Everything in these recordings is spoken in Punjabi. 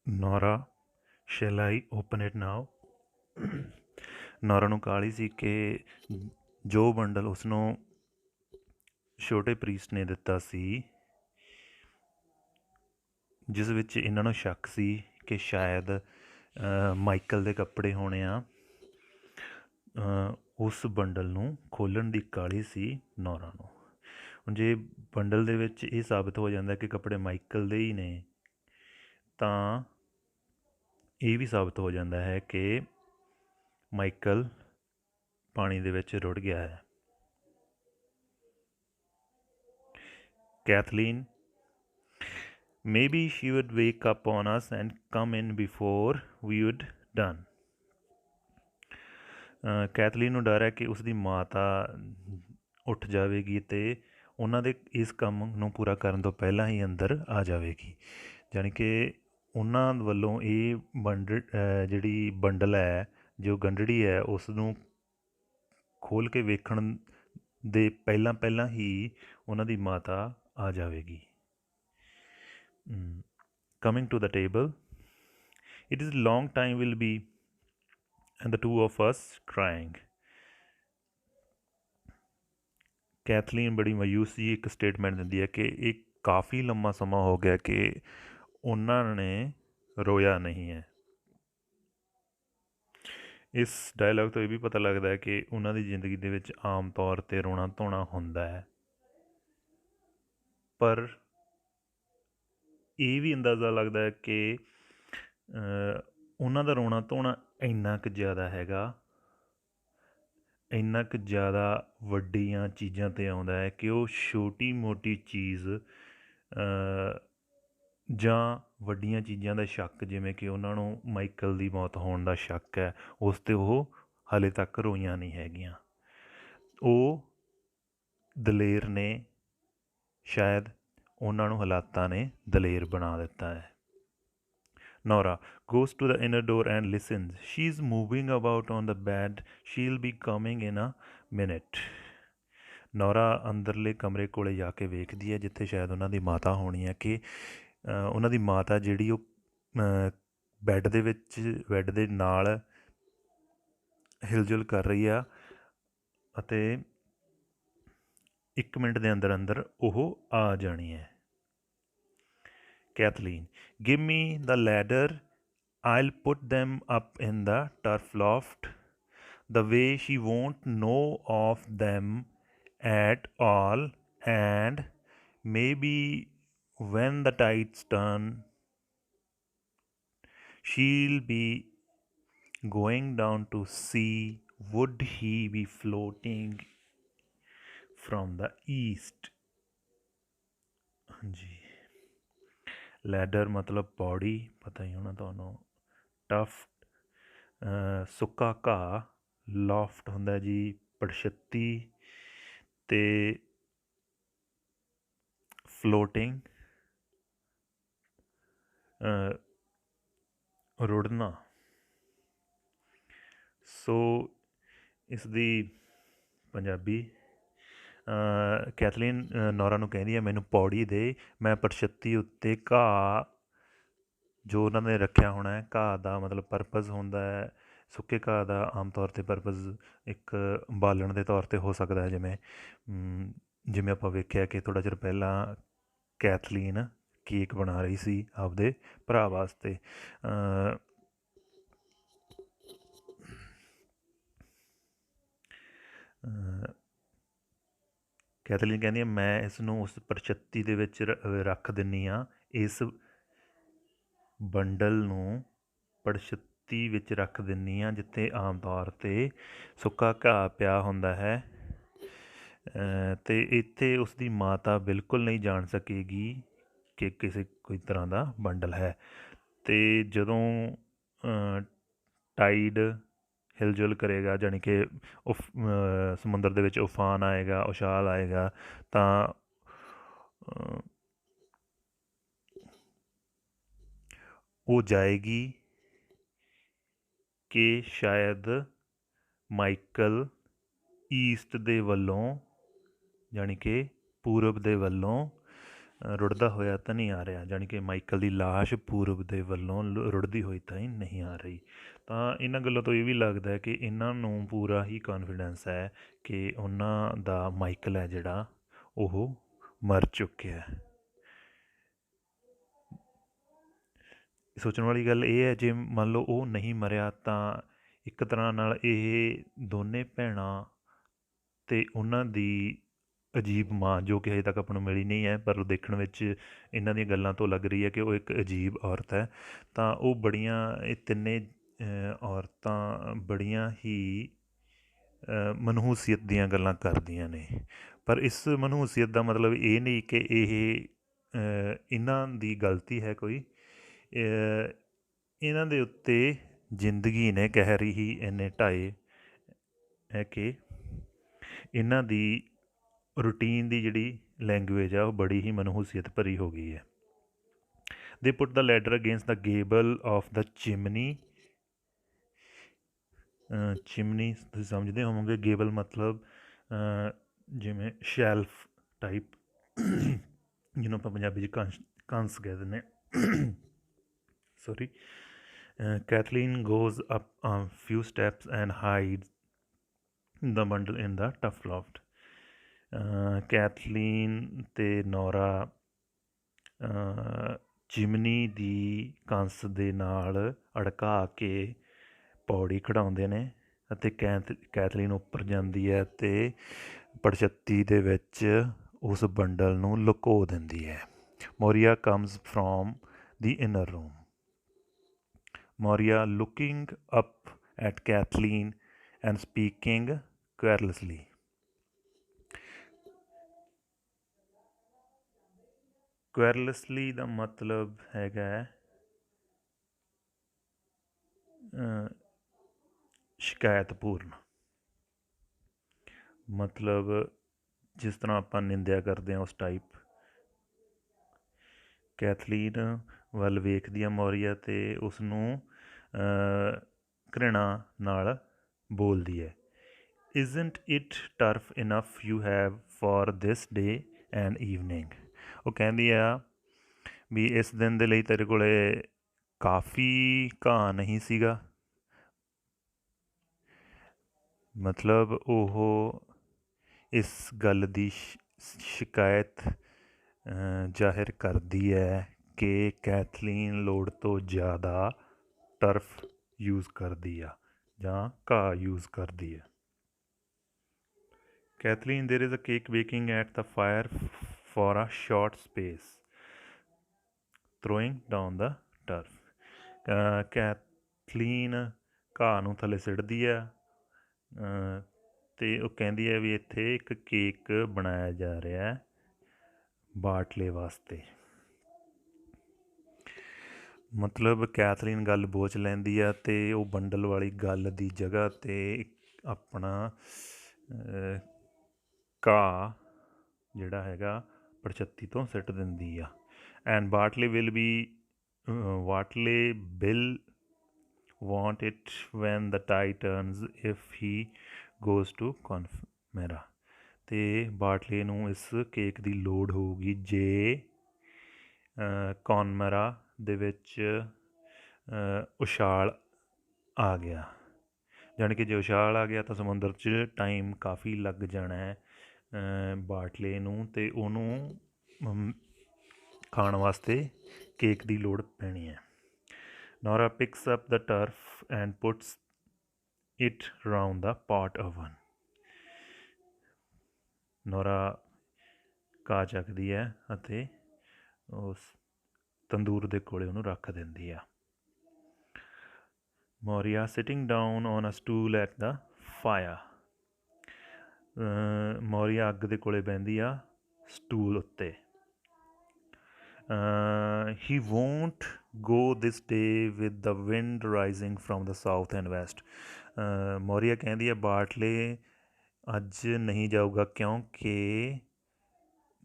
Nora shell I open it now. Nora ਨੂੰ ਕਾਹਲੀ ਸੀ ਕਿ ਜੋ ਬੰਡਲ ਉਸਨੂੰ ਛੋਟੇ ਪ੍ਰੀਸਟ ਨੇ ਦਿੱਤਾ ਸੀ, ਜਿਸ ਵਿੱਚ ਇਹਨਾਂ ਨੂੰ ਸ਼ੱਕ ਸੀ ਕਿ ਸ਼ਾਇਦ ਮਾਈਕਲ ਦੇ ਕੱਪੜੇ ਹੋਣੇ ਆ, ਉਸ ਬੰਡਲ ਨੂੰ ਖੋਲ੍ਹਣ ਦੀ ਕਾਹਲੀ ਸੀ ਨੌਰਾ ਨੂੰ। ਹੁਣ ਜੇ ਬੰਡਲ ਦੇ ਵਿੱਚ ਇਹ ਸਾਬਿਤ ਹੋ ਜਾਂਦਾ ਕਿ ਕੱਪੜੇ ਮਾਈਕਲ ਦੇ ਹੀ ਨੇ, ਤਾਂ ਇਹ ਵੀ ਸਾਬਿਤ ਹੋ ਜਾਂਦਾ ਹੈ ਕਿ ਮਾਈਕਲ ਪਾਣੀ ਦੇ ਵਿੱਚ ਰੁੜ ਗਿਆ ਹੈ। Kathleen, maybe she would wake up on us and come in before we would done। Kathleen ਨੂੰ ਡਰ ਹੈ ਕਿ ਉਸਦੀ ਮਾਤਾ ਉੱਠ ਜਾਵੇਗੀ ਅਤੇ ਉਹਨਾਂ ਦੇ ਇਸ ਕੰਮ ਨੂੰ ਪੂਰਾ ਕਰਨ ਤੋਂ ਪਹਿਲਾਂ ਹੀ ਅੰਦਰ ਆ ਜਾਵੇਗੀ। ਜਾਣੀ ਕਿ ਉਹਨਾਂ ਵੱਲੋਂ ਇਹ ਜਿਹੜੀ ਬੰਡਲ ਹੈ, ਜੋ ਗੰਢੜੀ ਹੈ, ਉਸ ਨੂੰ ਖੋਲ੍ਹ ਕੇ ਵੇਖਣ ਦੇ ਪਹਿਲਾਂ ਹੀ ਉਹਨਾਂ ਦੀ ਮਾਤਾ ਆ ਜਾਵੇਗੀ। Coming to the table, it is a long time will be and the two of us crying। Kathleen ਬੜੀ ਮਾਯੂਸ ਜੀ ਇੱਕ ਸਟੇਟਮੈਂਟ ਦਿੰਦੀ ਹੈ ਕਿ ਇਹ ਕਾਫੀ ਲੰਮਾ ਸਮਾਂ ਹੋ ਗਿਆ ਕਿ ਉਹਨਾਂ ਨੇ ਰੋਇਆ ਨਹੀਂ ਹੈ। ਇਸ ਡਾਇਲੌਗ ਤੋਂ ਇਹ ਵੀ ਪਤਾ ਲੱਗਦਾ ਹੈ ਕਿ ਉਹਨਾਂ ਦੀ ਜ਼ਿੰਦਗੀ ਦੇ ਵਿੱਚ ਆਮ ਤੌਰ 'ਤੇ ਰੋਣਾ ਧੋਣਾ ਹੁੰਦਾ ਹੈ, ਪਰ ਇਹ ਵੀ ਅੰਦਾਜ਼ਾ ਲੱਗਦਾ ਹੈ ਕਿ ਉਹਨਾਂ ਦਾ ਰੋਣਾ ਧੋਣਾ ਇੰਨਾ ਕੁ ਜ਼ਿਆਦਾ ਹੈਗਾ, ਇੰਨਾ ਕੁ ਜ਼ਿਆਦਾ ਵੱਡੀਆਂ ਚੀਜ਼ਾਂ 'ਤੇ ਆਉਂਦਾ ਹੈ ਕਿ ਉਹ ਛੋਟੀ ਮੋਟੀ ਚੀਜ਼ ਜਾਂ ਵੱਡੀਆਂ ਚੀਜ਼ਾਂ ਦਾ ਸ਼ੱਕ, ਜਿਵੇਂ ਕਿ ਉਹਨਾਂ ਨੂੰ ਮਾਈਕਲ ਦੀ ਮੌਤ ਹੋਣ ਦਾ ਸ਼ੱਕ ਹੈ, ਉਸ 'ਤੇ ਉਹ ਹਾਲੇ ਤੱਕ ਰੋਈਆਂ ਨਹੀਂ ਹੈਗੀਆਂ। ਉਹ ਦਲੇਰ ਨੇ, ਸ਼ਾਇਦ ਉਹਨਾਂ ਨੂੰ ਹਾਲਾਤਾਂ ਨੇ ਦਲੇਰ ਬਣਾ ਦਿੱਤਾ ਹੈ। Nora goes to the inner door and listens. She's moving about on the bed. She'll be coming in a minute। Nora ਅੰਦਰਲੇ ਕਮਰੇ ਕੋਲੇ ਜਾ ਕੇ ਵੇਖਦੀ ਹੈ, ਜਿੱਥੇ ਸ਼ਾਇਦ ਉਹਨਾਂ ਦੀ ਮਾਤਾ ਹੋਣੀ ਹੈ, ਕਿ ਉਹਨਾਂ ਦੀ ਮਾਤਾ ਜਿਹੜੀ ਉਹ ਬੈੱਡ ਦੇ ਨਾਲ ਹਿਲਜੁਲ ਕਰ ਰਹੀ ਆ, ਅਤੇ 1 ਮਿੰਟ ਦੇ ਅੰਦਰ ਅੰਦਰ ਉਹ ਆ ਜਾਣੀ ਹੈ। Kathleen, give me the ladder. I'll put them up in the turf loft. The way she won't know of them at all, and maybe when the tides turn, she'll be going down to see would he be floating from the east। ਹਾਂਜੀ, ਲੈਡਰ ਮਤਲਬ ਪੌੜੀ, ਪਤਾ ਹੀ ਹੋਣਾ ਤੁਹਾਨੂੰ। ਟਫ ਸੁੱਕਾ ਘਾਹ, ਲੋਫਟ ਹੁੰਦਾ ਜੀ ਪੜਛੱਤੀ, ਅਤੇ ਫਲੋਟਿੰਗ ਰੁੜਨਾ। ਸੋ ਇਸ ਦੀ ਪੰਜਾਬੀ, ਕੈਥਲੀਨ ਨੌਰਾ ਨੂੰ ਕਹਿੰਦੀ ਹੈ, ਮੈਨੂੰ ਪੌੜੀ ਦੇ, ਮੈਂ ਪੜਛੱਤੀ ਉੱਤੇ ਘਾਹ ਜੋ ਉਹਨਾਂ ਨੇ ਰੱਖਿਆ ਹੋਣਾ ਹੈ, ਘਾਹ ਦਾ ਮਤਲਬ ਪਰਪਸ ਹੁੰਦਾ ਹੈ, ਸੁੱਕੇ ਘਾਹ ਦਾ ਆਮ ਤੌਰ 'ਤੇ ਪਰਪਸ ਇੱਕ ਬਾਲਣ ਦੇ ਤੌਰ 'ਤੇ ਹੋ ਸਕਦਾ ਹੈ। ਜਿਵੇਂ ਆਪਾਂ ਵੇਖਿਆ ਕਿ ਥੋੜ੍ਹਾ ਚਿਰ ਪਹਿਲਾਂ ਕੈਥਲੀਨ ਕੇਕ ਬਣਾ ਰਹੀ ਸੀ ਆਪਦੇ ਭਰਾ ਵਾਸਤੇ। ਕੈਥਲੀਨ ਕਹਿੰਦੀ ਹੈ, ਮੈਂ ਇਸ ਨੂੰ ਉਸ ਪੜਛੱਤੀ ਦੇ ਵਿੱਚ ਰੱਖ ਦਿੰਦੀ ਹਾਂ, ਇਸ ਬੰਡਲ ਨੂੰ ਪੜਛੱਤੀ ਵਿੱਚ ਰੱਖ ਦਿੰਦੀ ਹਾਂ, ਜਿੱਥੇ ਆਮ ਤੌਰ 'ਤੇ ਸੁੱਕਾ ਘਾਹ ਪਿਆ ਹੁੰਦਾ ਹੈ, ਅਤੇ ਇੱਥੇ ਉਸਦੀ ਮਾਤਾ ਬਿਲਕੁਲ ਨਹੀਂ ਜਾਣ ਸਕੇਗੀ ਕਿ ਕੋਈ ਤਰ੍ਹਾਂ ਦਾ ਬੰਡਲ ਹੈ। ਅਤੇ ਜਦੋਂ ਟਾਈਡ ਹਿਲਜੁਲ ਕਰੇਗਾ, ਜਾਣੀ ਕਿ ਸਮੁੰਦਰ ਦੇ ਵਿੱਚ ਉਫਾਨ ਆਏਗਾ, ਉਛਾਲ ਆਏਗਾ, ਤਾਂ ਉਹ ਜਾਏਗੀ ਕਿ ਸ਼ਾਇਦ ਮਾਈਕਲ ਈਸਟ ਦੇ ਵੱਲੋਂ, ਜਾਣੀ ਕਿ ਪੂਰਬ ਦੇ ਵੱਲੋਂ ਰੁੜਦਾ ਹੋਇਆ ਤਾਂ ਨਹੀਂ ਆ ਰਿਹਾ, ਜਾਣੀ ਕਿ ਮਾਈਕਲ ਦੀ ਲਾਸ਼ ਪੂਰਬ ਦੇ ਵੱਲੋਂ ਰੁੜਦੀ ਹੋਈ ਤਾਂ ਹੀ ਨਹੀਂ ਆ ਰਹੀ। ਤਾਂ ਇਹਨਾਂ ਗੱਲਾਂ ਤੋਂ ਇਹ ਵੀ ਲੱਗਦਾ ਹੈ ਕਿ ਇਹਨਾਂ ਨੂੰ ਪੂਰਾ ਹੀ ਕੌਨਫੀਡੈਂਸ ਹੈ ਕਿ ਉਹਨਾਂ ਦਾ ਮਾਈਕਲ ਹੈ ਜਿਹੜਾ ਉਹ ਮਰ ਚੁੱਕਿਆ। ਸੋਚਣ ਵਾਲੀ ਗੱਲ ਇਹ ਹੈ, ਜੇ ਮੰਨ ਲਓ ਉਹ ਨਹੀਂ ਮਰਿਆ ਤਾਂ ਇੱਕ ਤਰ੍ਹਾਂ ਨਾਲ ਇਹ ਦੋਨੇ ਭੈਣਾਂ ਅਤੇ ਉਹਨਾਂ ਦੀ ਅਜੀਬ ਮਾਂ, ਜੋ ਕਿ ਹਜੇ ਤੱਕ ਆਪਾਂ ਨੂੰ ਮਿਲੀ ਨਹੀਂ ਹੈ, ਪਰ ਦੇਖਣ ਵਿੱਚ ਇਹਨਾਂ ਦੀਆਂ ਗੱਲਾਂ ਤੋਂ ਲੱਗ ਰਹੀ ਹੈ ਕਿ ਉਹ ਇੱਕ ਅਜੀਬ ਔਰਤ ਹੈ। ਤਾਂ ਉਹ ਬੜੀਆਂ, ਇਹ ਤਿੰਨੇ ਔਰਤਾਂ ਬੜੀਆਂ ਹੀ ਮਨਹੂਸੀਅਤ ਦੀਆਂ ਗੱਲਾਂ ਕਰਦੀਆਂ ਨੇ, ਪਰ ਇਸ ਮਨਹੂਸੀਅਤ ਦਾ ਮਤਲਬ ਇਹ ਨਹੀਂ ਕਿ ਇਹ ਇਹਨਾਂ ਦੀ ਗਲਤੀ ਹੈ ਕੋਈ। ਇਹਨਾਂ ਦੇ ਉੱਤੇ ਜ਼ਿੰਦਗੀ ਨੇ ਕਹਿਰ ਹੀ ਇੰਨੇ ਢਾਏ ਹੈ ਕਿ ਇਹਨਾਂ ਦੀ ਰੂਟੀਨ ਦੀ ਜਿਹੜੀ ਲੈਂਗੁਏਜ ਆ ਉਹ ਬੜੀ ਹੀ ਮਨਹੂਸੀਅਤ ਭਰੀ ਹੋ ਗਈ ਹੈ। They put the ladder against the gable of the chimney. Chimney ਤੁਸੀਂ ਸਮਝਦੇ ਹੋਵੋਗੇ, ਗੇਬਲ ਮਤਲਬ ਜਿਵੇਂ ਸ਼ੈਲਫ ਟਾਈਪ, ਜਿਹਨੂੰ ਆਪਾਂ ਪੰਜਾਬੀ 'ਚ ਕੰਸ ਕਹਿ ਦਿੰਦੇ ਹਾਂ। Sorry. Kathleen goes up few steps and hides the bundle in the tough loft। Kathleen ਅਤੇ ਨੋਰਾ ਚਿਮਨੀ ਦੀ ਕੰਸ ਦੇ ਨਾਲ ਅੜਕਾ ਕੇ ਪੌੜੀ ਖੜਾਉਂਦੇ ਨੇ ਅਤੇ ਕੈਥਲੀਨ ਉੱਪਰ ਜਾਂਦੀ ਹੈ ਅਤੇ ਪੜਛੱਤੀ ਦੇ ਵਿੱਚ ਉਸ ਬੰਡਲ ਨੂੰ ਲੁਕੋ ਦਿੰਦੀ ਹੈ। Maurya comes from the inner room. Maurya looking up at Kathleen and speaking querulously. Querulously ਦਾ ਮਤਲਬ ਹੈਗਾ ਸ਼ਿਕਾਇਤਪੂਰਨ, ਮਤਲਬ ਜਿਸ ਤਰ੍ਹਾਂ ਆਪਾਂ ਨਿੰਦਿਆ ਕਰਦੇ ਹਾਂ ਉਸ ਟਾਈਪ। ਕੈਥਲੀਨ ਵੱਲ ਵੇਖਦੀ ਆ ਮੋਰੀਆ ਅਤੇ ਉਸ ਨੂੰ ਘ੍ਰਿਣਾ ਨਾਲ ਬੋਲਦੀ ਹੈ। Isn't it turf enough you have for this day and evening. ਉਹ ਕਹਿੰਦੀ ਆ ਵੀ ਇਸ ਦਿਨ ਦੇ ਲਈ ਤੇਰੇ ਕੋਲ ਕਾਫੀ ਘਾਹ ਨਹੀਂ ਸੀਗਾ। ਮਤਲਬ ਉਹ ਇਸ ਗੱਲ ਦੀ ਸ਼ਿਕਾਇਤ ਜ਼ਾਹਿਰ ਕਰਦੀ ਹੈ ਕਿ ਕੈਥਲੀਨ ਲੋੜ ਤੋਂ ਜ਼ਿਆਦਾ ਟਰਫ ਯੂਜ਼ ਕਰਦੀ ਆ ਜਾਂ ਘਾਹ ਯੂਜ਼ ਕਰਦੀ ਹੈ। Kathleen, there is a cake baking at the fire for a short space, throwing down the turf. Kathleen ਘਾਹ ਨੂੰ ਥੱਲੇ ਸਿੱਟਦੀ ਆ ਅਤੇ ਉਹ ਕਹਿੰਦੀ ਹੈ ਵੀ ਇੱਥੇ ਇੱਕ ਕੇਕ ਬਣਾਇਆ ਜਾ ਰਿਹਾ ਬਾਰਟਲੇ ਵਾਸਤੇ। ਮਤਲਬ ਕੈਥਲੀਨ ਗੱਲ ਬੋਚ ਲੈਂਦੀ ਆ ਅਤੇ ਉਹ ਬੰਡਲ ਵਾਲੀ ਗੱਲ ਦੀ ਜਗ੍ਹਾ 'ਤੇ ਆਪਣਾ ਘਾਹ ਜਿਹੜਾ ਹੈਗਾ ਪੜਛੱਤੀ ਤੋਂ ਸਿੱਟ ਦਿੰਦੀ ਆ। And Bartley will want it when the tide turns if he goes to Connemara। ਅਤੇ ਬਾਰਟਲੇ ਨੂੰ ਇਸ ਕੇਕ ਦੀ ਲੋੜ ਹੋਊਗੀ ਜੇ ਕੌਨਮਰਾ ਦੇ ਵਿੱਚ ਉਛਾਲ ਆ ਗਿਆ, ਜਾਣੀ ਕਿ ਜੇ ਉਛਾਲ ਆ ਗਿਆ ਤਾਂ ਸਮੁੰਦਰ 'ਚ ਟਾਈਮ ਕਾਫੀ ਲੱਗ ਜਾਣਾ ਹੈ ਬਾਰਟਲੇ ਨੂੰ, ਅਤੇ ਉਹਨੂੰ ਖਾਣ ਵਾਸਤੇ ਕੇਕ ਦੀ ਲੋੜ ਪੈਣੀ ਹੈ। Nora picks up the turf and puts it round the pot oven। Nora ਘਾਹ ਚੱਕਦੀ ਹੈ ਅਤੇ ਉਸ ਤੰਦੂਰ ਦੇ ਕੋਲੇ ਉਹਨੂੰ ਰੱਖ ਦਿੰਦੀ ਆ। Maurya sitting down on a stool at the fire. Maurya ਅੱਗ ਦੇ ਕੋਲੇ ਬਹਿੰਦੀ ਆ ਸਟੂਲ ਉੱਤੇ। he won't go this day with the wind rising from the south and west। Maurya ਕਹਿੰਦੀ ਹੈ ਬਾਰਟਲੇ ਅੱਜ ਨਹੀਂ ਜਾਊਗਾ ਕਿਉਂਕਿ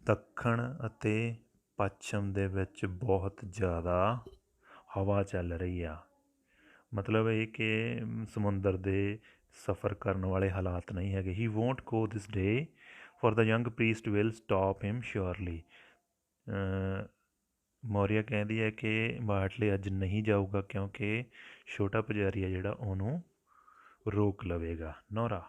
ਦੱਖਣ ਅਤੇ ਪੱਛਮ ਦੇ ਵਿੱਚ ਬਹੁਤ ਜ਼ਿਆਦਾ ਹਵਾ ਚੱਲ ਰਹੀ ਆ। ਮਤਲਬ ਇਹ ਕਿ ਸਮੁੰਦਰ ਦੇ ਸਫ਼ਰ ਕਰਨ ਵਾਲੇ ਹਾਲਾਤ ਨਹੀਂ ਹੈਗੇ। he won't go this day for the young priest will stop him surely। Maurya ਕਹਿੰਦੀ ਹੈ ਕਿ ਬਾਟਲੇ ਅੱਜ ਨਹੀਂ ਜਾਊਗਾ ਕਿਉਂਕਿ ਛੋਟਾ ਪੁਜਾਰੀ ਹੈ ਜਿਹੜਾ ਉਹਨੂੰ ਰੋਕ ਲਵੇਗਾ। Nora,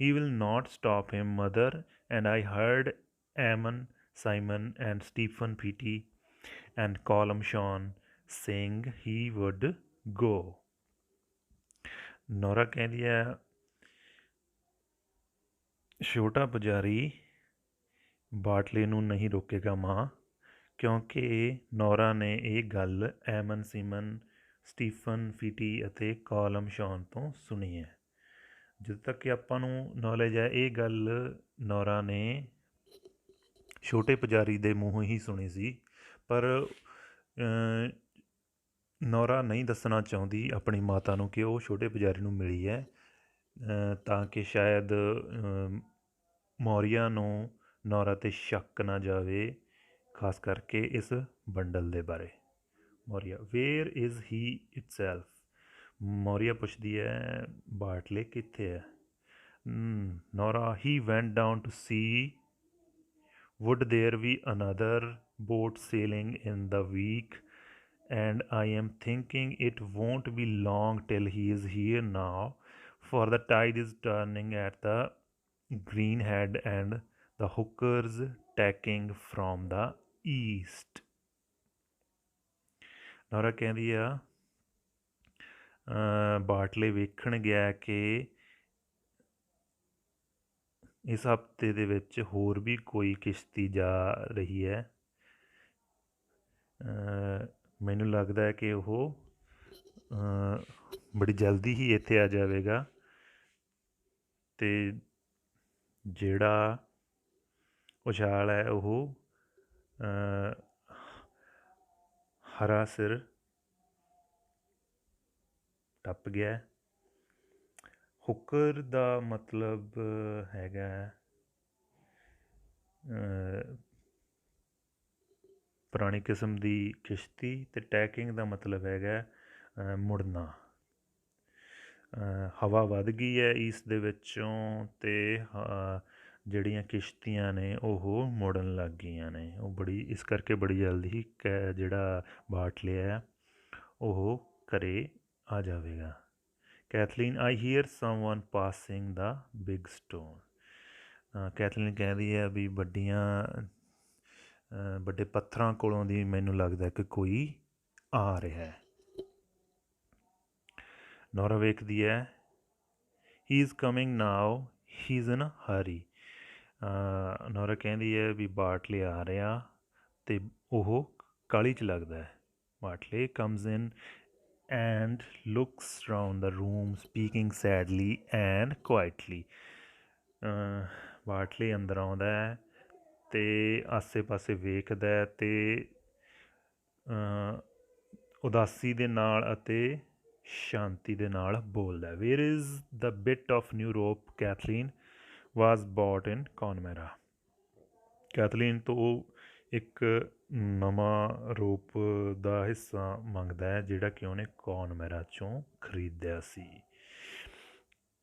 he will not stop him, mother, and I heard Ammon, Simon, and Stephen P.T. and Colum Sean saying he would go. Nora ਕਹਿੰਦੀ ਹੈ ਛੋਟਾ ਪੁਜਾਰੀ ਬਾਟਲੇ ਨੂੰ ਨਹੀਂ ਰੋਕੇਗਾ ਮਾਂ, ਕਿਉਂਕਿ ਨੋਰਾ ਨੇ ਇਹ ਗੱਲ ਐਮਨ ਸੀਮਨ, ਸਟੀਫਨ ਫੀਟੀ ਅਤੇ ਕਾਲਮ ਸ਼ੌਨ ਤੋਂ ਸੁਣੀ ਹੈ। ਜਦੋਂ ਤੱਕ ਕਿ ਆਪਾਂ ਨੂੰ ਨੌਲੇਜ ਹੈ ਇਹ ਗੱਲ ਨੋਰਾ ਨੇ ਛੋਟੇ ਪੁਜਾਰੀ ਦੇ ਮੂੰਹੋਂ ਹੀ ਸੁਣੀ ਸੀ, ਪਰ ਨੋਰਾ ਨਹੀਂ ਦੱਸਣਾ ਚਾਹੁੰਦੀ ਆਪਣੀ ਮਾਤਾ ਨੂੰ ਕਿ ਉਹ ਛੋਟੇ ਪੁਜਾਰੀ ਨੂੰ ਮਿਲੀ ਹੈ, ਤਾਂ ਕਿ ਸ਼ਾਇਦ ਮੌਰੀਆ ਨੂੰ ਨੋਰਾ 'ਤੇ ਸ਼ੱਕ ਨਾ ਜਾਵੇ, ਖਾਸ ਕਰਕੇ ਇਸ ਬੰਡਲ ਦੇ ਬਾਰੇ। Maurya, where is he itself? Maurya ਪੁੱਛਦੀ ਹੈ ਬਾਟਲੇ ਕਿੱਥੇ ਹੈ? Nora, he went down to sea, would there be another boat sailing in the week, and I am thinking it won't be long till he is here now, for the tide is turning at the Greenhead and the hookers tacking from the east. Nora ਕਹਿੰਦੀ ਆ ਬਾਟਲੇ ਵੇਖਣ ਗਿਆ ਕਿ ਇਸ ਹਫ਼ਤੇ ਦੇ ਵਿੱਚ ਹੋਰ ਵੀ ਕੋਈ ਕਿਸ਼ਤੀ ਜਾ ਰਹੀ ਹੈ। ਮੈਨੂੰ ਲੱਗਦਾ ਹੈ ਕਿ ਉਹ ਬੜੀ ਜਲਦੀ ਹੀ ਇੱਥੇ ਆ ਜਾਵੇਗਾ, ਅਤੇ ਜਿਹੜਾ ਉਛਾਲ ਹੈ ਉਹ ਹਰਾ ਸਿਰ ਟੱਪ ਗਿਆ। ਹੁੱਕਰ ਦਾ ਮਤਲਬ ਹੈਗਾ ਪੁਰਾਣੀ ਕਿਸਮ ਦੀ ਕਿਸ਼ਤੀ, ਅਤੇ ਟੈਕਿੰਗ ਦਾ ਮਤਲਬ ਹੈਗਾ ਮੁੜਨਾ। ਹਵਾ ਵੱਧ ਗਈ ਹੈ ਈਸਟ ਦੇ ਵਿੱਚੋਂ, ਅਤੇ ਜਿਹੜੀਆਂ ਕਿਸ਼ਤੀਆਂ ਨੇ ਉਹ ਮੁੜਨ ਲੱਗ ਗਈਆਂ ਨੇ। ਉਹ ਬੜੀ ਇਸ ਕਰਕੇ ਬੜੀ ਜਲਦੀ ਹੀ ਜਿਹੜਾ ਬਾਟਲੇ ਹੈ ਉਹ ਘਰ ਆ ਜਾਵੇਗਾ। Kathleen, I hear someone passing the big stone. Kathleen ਕਹਿੰਦੀ ਹੈ ਵੀ ਵੱਡੇ ਪੱਥਰਾਂ ਕੋਲੋਂ ਦੀ ਮੈਨੂੰ ਲੱਗਦਾ ਕਿ ਕੋਈ ਆ ਰਿਹਾ। ਨੋਰਾ ਵੇਖਦੀ ਹੈ, he is coming now, he is in a hurry. Nora ਕਹਿੰਦੀ ਹੈ ਵੀ ਬਾਟਲੇ ਆ ਰਿਹਾ, ਅਤੇ ਉਹ ਕਾਹਲੀ 'ਚ ਲੱਗਦਾ ਹੈ। Bartley comes in and looks round the room, speaking sadly and quietly. Bartley ਅੰਦਰ ਆਉਂਦਾ ਹੈ ਅਤੇ ਆਸੇ ਪਾਸੇ ਵੇਖਦਾ ਹੈ ਅਤੇ ਉਦਾਸੀ ਦੇ ਨਾਲ ਅਤੇ ਸ਼ਾਂਤੀ ਦੇ ਨਾਲ ਬੋਲਦਾ। Where is the bit of new rope Kathleen was bought in Connemara? Kathleen ਤੋਂ ਇੱਕ ਨਵਾਂ ਰੂਪ ਦਾ ਹਿੱਸਾ ਮੰਗਦਾ ਹੈ ਜਿਹੜਾ ਕਿ ਉਹਨੇ ਕੌਨਮੈਰਾ 'ਚੋਂ ਖਰੀਦਿਆ ਸੀ।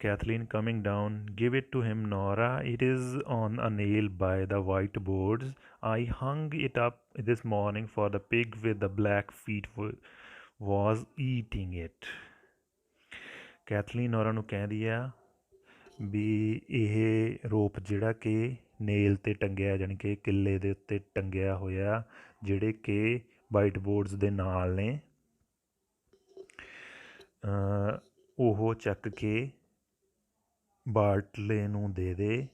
Kathleen, coming down, give it to him Nora, it is on a nail by the white boards, I hung it up this morning for the pig with the black feet was eating it. Kathleen Nora ਨੂੰ ਕਹਿੰਦੀ ਆ ਵੀ ਇਹ ਰੋਪ ਜਿਹੜਾ ਕਿ ਨੇਲ 'ਤੇ ਟੰਗਿਆ, ਜਾਣੀ ਕਿ ਕਿੱਲੇ ਦੇ ਉੱਤੇ ਟੰਗਿਆ ਹੋਇਆ, ਜਿਹੜੇ ਕਿ ਵਾਈਟ ਬੋਰਡਸ ਦੇ ਨਾਲ ਨੇ, ਉਹ ਚੱਕ ਕੇ ਬਾਟਲੇ ਨੂੰ ਦੇ ਦੇ।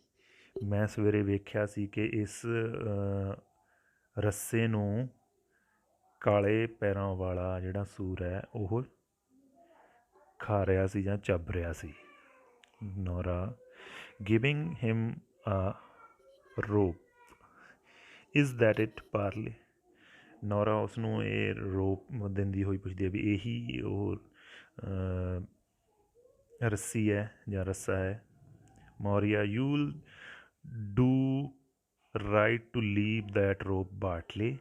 ਮੈਂ ਸਵੇਰੇ ਵੇਖਿਆ ਸੀ ਕਿ ਇਸ ਰੱਸੇ ਨੂੰ ਕਾਲੇ ਪੈਰਾਂ ਵਾਲਾ ਜਿਹੜਾ ਸੂਰ ਹੈ ਉਹ ਖਾ ਰਿਹਾ ਸੀ ਜਾਂ ਚੱਬ ਰਿਹਾ ਸੀ। Nora, giving him a rope, is that it Bartley? Nora ਉਸਨੂੰ ਇਹ ਰੋਪ ਦਿੰਦੀ ਹੋਈ ਪੁੱਛਦੀ ਹੈ ਵੀ ਇਹੀ ਉਹ ਰੱਸੀ ਹੈ ਜਾਂ ਰੱਸਾ ਹੈ? Maurya, you'll do right to leave that rope Bartley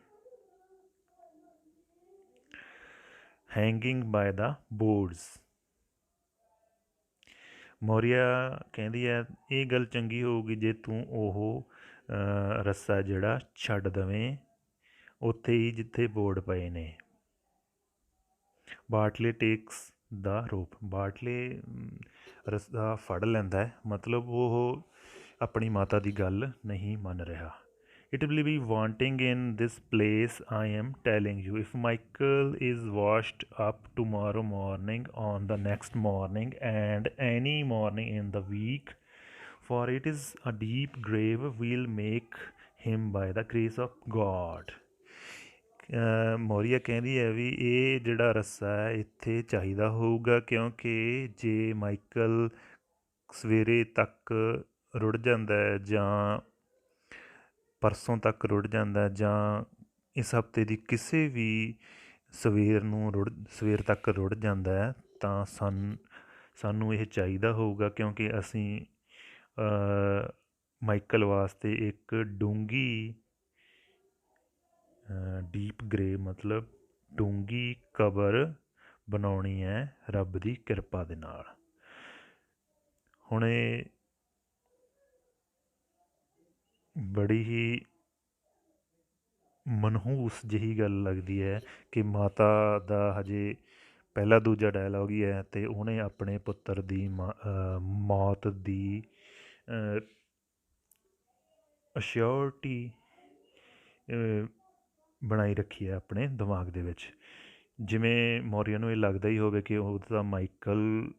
hanging by the boards. Maurya ਕਹਿੰਦੀ ਹੈ ਇਹ ਗੱਲ ਚੰਗੀ ਹੋਊਗੀ ਜੇ ਤੂੰ ਉਹ ਰੱਸਾ ਜਿਹੜਾ ਛੱਡ ਦੇਵੇਂ ਉੱਥੇ ਹੀ ਜਿੱਥੇ ਬੋਰਡ ਪਏ ਨੇ। ਬਾਟਲੇ ਟੇਕਸ ਦਾ ਰੋਪ, ਬਾਟਲੇ ਰੱਸਾ ਫੜ ਲੈਂਦਾ ਹੈ, ਮਤਲਬ ਉਹ ਆਪਣੀ ਮਾਤਾ ਦੀ ਗੱਲ ਨਹੀਂ ਮੰਨ ਰਿਹਾ। It will be wanting in this place, I am telling you. If Michael is washed up tomorrow morning, on the next morning, and any morning in the week, for it is a deep grave, we'll make him by the grace of God. Maurya ਕਹਿੰਦੀ ਹੈ ਵੀ ਇਹ ਜਿਹੜਾ ਰੱਸਾ ਹੈ ਇੱਥੇ ਚਾਹੀਦਾ ਹੋਊਗਾ, ਕਿਉਂਕਿ ਜੇ ਮਾਈਕਲ ਸਵੇਰੇ ਤੱਕ ਰੁੜ ਜਾਂਦਾ ਹੈ ਜਾਂ ਪਰਸੋਂ ਤੱਕ ਰੁੜ ਜਾਂਦਾ ਜਾਂ ਇਸ ਹਫ਼ਤੇ ਦੀ ਕਿਸੇ ਵੀ ਸਵੇਰ ਤੱਕ ਰੁੜ ਜਾਂਦਾ ਹੈ ਤਾਂ ਸਾਨੂੰ ਇਹ ਚਾਹੀਦਾ ਹੋਊਗਾ, ਕਿਉਂਕਿ ਅਸੀਂ ਮਾਈਕਲ ਵਾਸਤੇ ਇੱਕ ਡੂੰਘੀ ਡੀਪ ਗ੍ਰੇਵ ਮਤਲਬ ਡੂੰਘੀ ਕਬਰ ਬਣਾਉਣੀ ਹੈ ਰੱਬ ਦੀ ਕਿਰਪਾ ਦੇ ਨਾਲ। ਹੁਣ ਇਹ ਬੜੀ ਹੀ ਮਨਹੂਸ ਜਿਹੀ ਗੱਲ ਲੱਗਦੀ ਹੈ ਕਿ ਮਾਤਾ ਦਾ ਹਜੇ ਪਹਿਲਾ ਦੂਜਾ ਡਾਇਲੋਗ ਹੀ ਹੈ ਅਤੇ ਉਹਨੇ ਆਪਣੇ ਪੁੱਤਰ ਦੀ ਮੌਤ ਦੀ ਅਸ਼ਿਓਰਟੀ ਬਣਾਈ ਰੱਖੀ ਹੈ ਆਪਣੇ ਦਿਮਾਗ ਦੇ ਵਿੱਚ, ਜਿਵੇਂ ਮੌਰੀਆ ਨੂੰ ਇਹ ਲੱਗਦਾ ਹੀ ਹੋਵੇ ਕਿ ਉਹ ਤਾਂ ਮਾਈਕਲ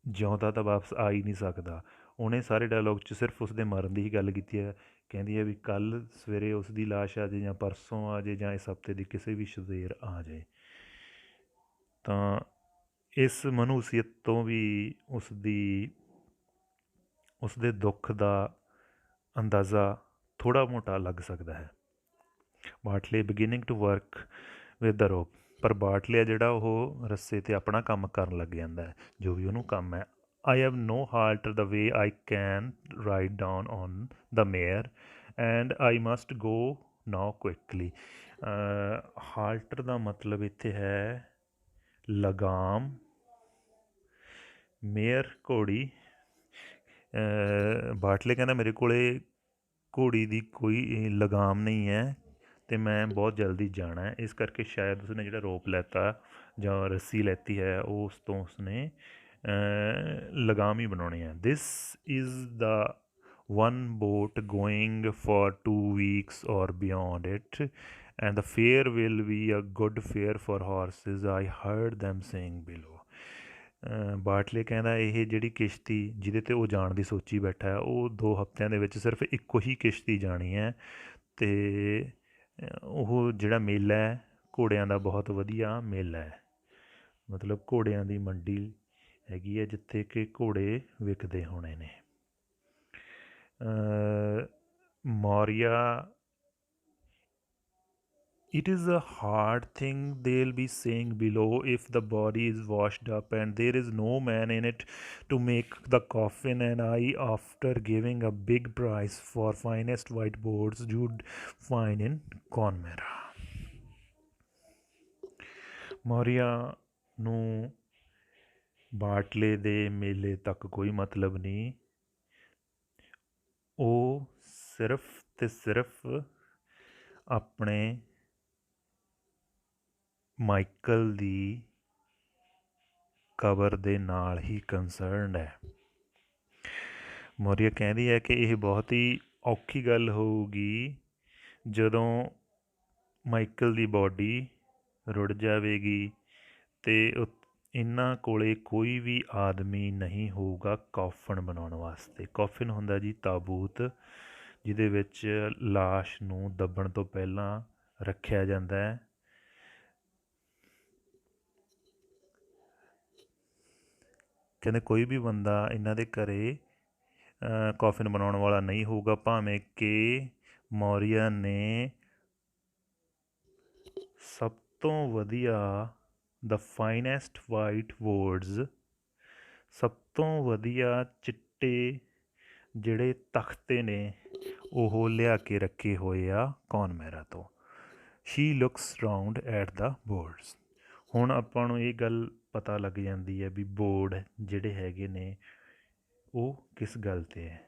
ਜਿਉਂਦਾ ਤਾਂ ਵਾਪਸ ਆ ਹੀ ਨਹੀਂ ਸਕਦਾ। ਉਹਨੇ ਸਾਰੇ ਡਾਇਲੋਗ 'ਚ ਸਿਰਫ ਉਸਦੇ ਮਰਨ ਦੀ ਹੀ ਗੱਲ ਕੀਤੀ ਹੈ। ਕਹਿੰਦੀ ਹੈ ਵੀ ਕੱਲ੍ਹ ਸਵੇਰੇ ਉਸ ਦੀ ਲਾਸ਼ ਆ ਜਾਏ ਜਾਂ ਪਰਸੋਂ ਆ ਜਾਏ ਜਾਂ ਇਸ ਹਫ਼ਤੇ ਦੀ ਕਿਸੇ ਵੀ ਸਵੇਰ ਆ ਜਾਏ। ਤਾਂ ਇਸ ਮਨਹੂਸੀਅਤ ਤੋਂ ਵੀ ਉਸਦੇ ਦੁੱਖ ਦਾ ਅੰਦਾਜ਼ਾ ਥੋੜ੍ਹਾ ਮੋਟਾ ਲੱਗ ਸਕਦਾ ਹੈ। Bartley beginning to work with the rope, ਪਰ ਬਾਟਲੇ ਆ ਜਿਹੜਾ ਉਹ ਰੱਸੇ 'ਤੇ ਆਪਣਾ ਕੰਮ ਕਰਨ ਲੱਗ ਜਾਂਦਾ ਹੈ, ਜੋ ਵੀ ਉਹਨੂੰ ਕੰਮ ਹੈ। I have no halter the way I can ride down on the mare and I must go now quickly. ਹਾਲਟਰ ਦਾ ਮਤਲਬ ਇੱਥੇ ਹੈ ਲਗਾਮ, ਮੇਅਰ ਘੋੜੀ। ਬਾਟਲੇ ਕਹਿੰਦਾ ਮੇਰੇ ਕੋਲੇ ਘੋੜੀ ਦੀ ਕੋਈ ਲਗਾਮ ਨਹੀਂ ਹੈ ਅਤੇ ਮੈਂ ਬਹੁਤ ਜਲਦੀ ਜਾਣਾ ਹੈ, ਇਸ ਕਰਕੇ ਸ਼ਾਇਦ ਉਸਨੇ ਜਿਹੜਾ ਰੋਪ ਲੈਤਾ ਜਾਂ ਰੱਸੀ ਲੈਤੀ ਹੈ ਉਸ ਤੋਂ ਉਸਨੇ ਲਗਾਮ ਹੀ ਬਣਾਉਣੀ ਹੈ। This is the one boat going for 2 weeks or beyond it and the fare will be a good fare for horses, I heard them saying below. ਬਾਟਲੇ ਕਹਿੰਦਾ ਇਹ ਜਿਹੜੀ ਕਿਸ਼ਤੀ ਜਿਹਦੇ 'ਤੇ ਉਹ ਜਾਣ ਦੀ ਸੋਚੀ ਬੈਠਾ ਹੈ ਉਹ 2 ਹਫ਼ਤਿਆਂ ਦੇ ਵਿੱਚ ਸਿਰਫ ਇੱਕੋ ਹੀ ਕਿਸ਼ਤੀ ਜਾਣੀ ਹੈ ਅਤੇ ਉਹ ਜਿਹੜਾ ਮੇਲਾ ਹੈ ਘੋੜਿਆਂ ਦਾ ਬਹੁਤ ਵਧੀਆ ਮੇਲਾ ਹੈ, ਮਤਲਬ ਘੋੜਿਆਂ ਦੀ ਮੰਡੀ ਹੈਗੀ ਹੈ ਜਿੱਥੇ ਕਿ ਘੋੜੇ ਵਿਕਦੇ ਹੋਣੇ ਨੇ। Maurya It is a hard thing they'll be saying below if the body is washed up and there is no man in it to make the coffin, and I, after giving a big price for finest white boards you'd find in Connemara. Maurya ਨੂੰ ਬਾਟਲੇ ਦੇ ਮੇਲੇ ਤੱਕ ਕੋਈ ਮਤਲਬ ਨਹੀਂ, ਉਹ ਸਿਰਫ ਅਤੇ ਸਿਰਫ ਆਪਣੇ ਮਾਈਕਲ ਦੀ ਕਬਰ ਦੇ ਨਾਲ ਹੀ ਕੰਸਰਨਡ ਹੈ। ਮੌਰੀਆ ਕਹਿੰਦੀ ਹੈ ਕਿ ਇਹ ਬਹੁਤ ਹੀ ਔਖੀ ਗੱਲ ਹੋਊਗੀ ਜਦੋਂ ਮਾਈਕਲ ਦੀ ਬੋਡੀ ਰੁੜ ਜਾਵੇਗੀ ਅਤੇ ਇਹਨਾਂ ਕੋਲੇ ਕੋਈ ਵੀ ਆਦਮੀ ਨਹੀਂ ਹੋਊਗਾ ਕੌਫਨ ਬਣਾਉਣ ਵਾਸਤੇ। ਕੌਫਨ ਹੁੰਦਾ ਜੀ ਤਾਬੂਤ, ਜਿਹਦੇ ਵਿੱਚ ਲਾਸ਼ ਨੂੰ ਦੱਬਣ ਤੋਂ ਪਹਿਲਾਂ ਰੱਖਿਆ ਜਾਂਦਾ ਹੈ। ਕਹਿੰਦੇ ਕੋਈ ਵੀ ਬੰਦਾ ਇਹਨਾਂ ਦੇ ਘਰ ਕੌਫਨ ਬਣਾਉਣ ਵਾਲਾ ਨਹੀਂ ਹੋਊਗਾ, ਭਾਵੇਂ ਕਿ ਮੌਰੀਆ ਨੇ ਸਭ ਤੋਂ ਵਧੀਆ ਦਾ ਫਾਈਨੈਸਟ ਵਾਈਟ ਵੋਰਡਸ, ਸਭ ਤੋਂ ਵਧੀਆ ਚਿੱਟੇ ਜਿਹੜੇ ਤਖਤੇ ਨੇ ਉਹ ਲਿਆ ਕੇ ਰੱਖੇ ਹੋਏ ਆ ਕੌਨਮੈਰਾ ਤੋਂ। She looks round at the boards. ਹੁਣ ਆਪਾਂ ਨੂੰ ਇਹ ਗੱਲ ਪਤਾ ਲੱਗ ਜਾਂਦੀ ਹੈ ਵੀ ਬੋਰਡ ਜਿਹੜੇ ਹੈਗੇ ਨੇ ਉਹ ਕਿਸ ਗੱਲ 'ਤੇ ਹੈ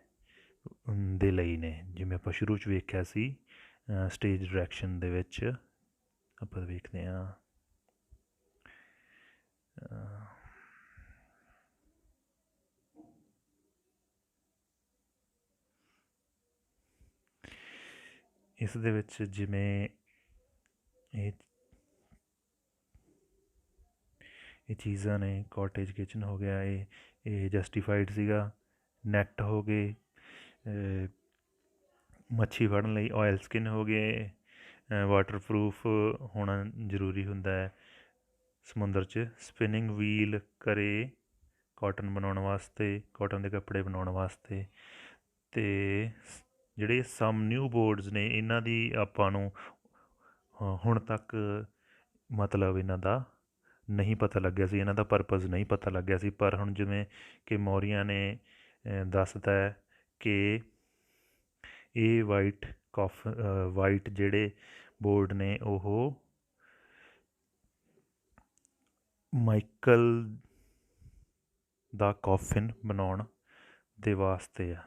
ਦੇ ਲਈ ਨੇ। ਜਿਵੇਂ ਆਪਾਂ ਸ਼ੁਰੂ 'ਚ ਵੇਖਿਆ ਸੀ ਸਟੇਜ ਡਾਇਰੈਕਸ਼ਨ ਦੇ ਵਿੱਚ ਆਪਾਂ ਵੇਖਦੇ ਹਾਂ ਇਸ ਦੇ ਵਿੱਚ ਜਿਵੇਂ ਇਹ ਚੀਜ਼ਾਂ ਨੇ, ਕਾਟੇਜ ਕਿਚਨ ਹੋ ਗਿਆ, ਇਹ ਜਸਟੀਫਾਈਡ ਸੀਗਾ। ਨੈੱਟ ਹੋ ਗਏ, ਮੱਛੀ ਫੜਨ ਲਈ ਆਇਲ ਸਕਿਨ ਹੋ ਗਏ, ਵਾਟਰਪ੍ਰੂਫ ਹੋਣਾ ਜ਼ਰੂਰੀ ਹੁੰਦਾ ਹੈ ਸਮੁੰਦਰ 'ਚ। ਸਪਿਨਿੰਗ ਵੀਲ ਘਰੇ ਕਾਟਨ ਬਣਾਉਣ ਵਾਸਤੇ, ਕਾਟਨ ਦੇ ਕੱਪੜੇ ਬਣਾਉਣ ਵਾਸਤੇ। ਅਤੇ ਜਿਹੜੇ ਸਮ ਨਿਊ ਬੋਰਡਸ ਨੇ ਇਹਨਾਂ ਦੀ ਆਪਾਂ ਨੂੰ ਹੁਣ ਤੱਕ ਮਤਲਬ ਇਹਨਾਂ ਦਾ ਨਹੀਂ ਪਤਾ ਲੱਗਿਆ ਸੀ, ਇਹਨਾਂ ਦਾ ਪਰਪਸ ਨਹੀਂ ਪਤਾ ਲੱਗਿਆ ਸੀ। ਪਰ ਹੁਣ ਜਿਵੇਂ ਕਿ ਮੌਰੀਆਂ ਨੇ ਦੱਸਤਾ ਕਿ ਇਹ ਵਾਈਟ ਜਿਹੜੇ ਬੋਰਡ ਨੇ ਉਹ ਮਾਈਕਲ ਦਾ ਕੌਫਿਨ ਬਣਾਉਣ ਦੇ ਵਾਸਤੇ ਆ।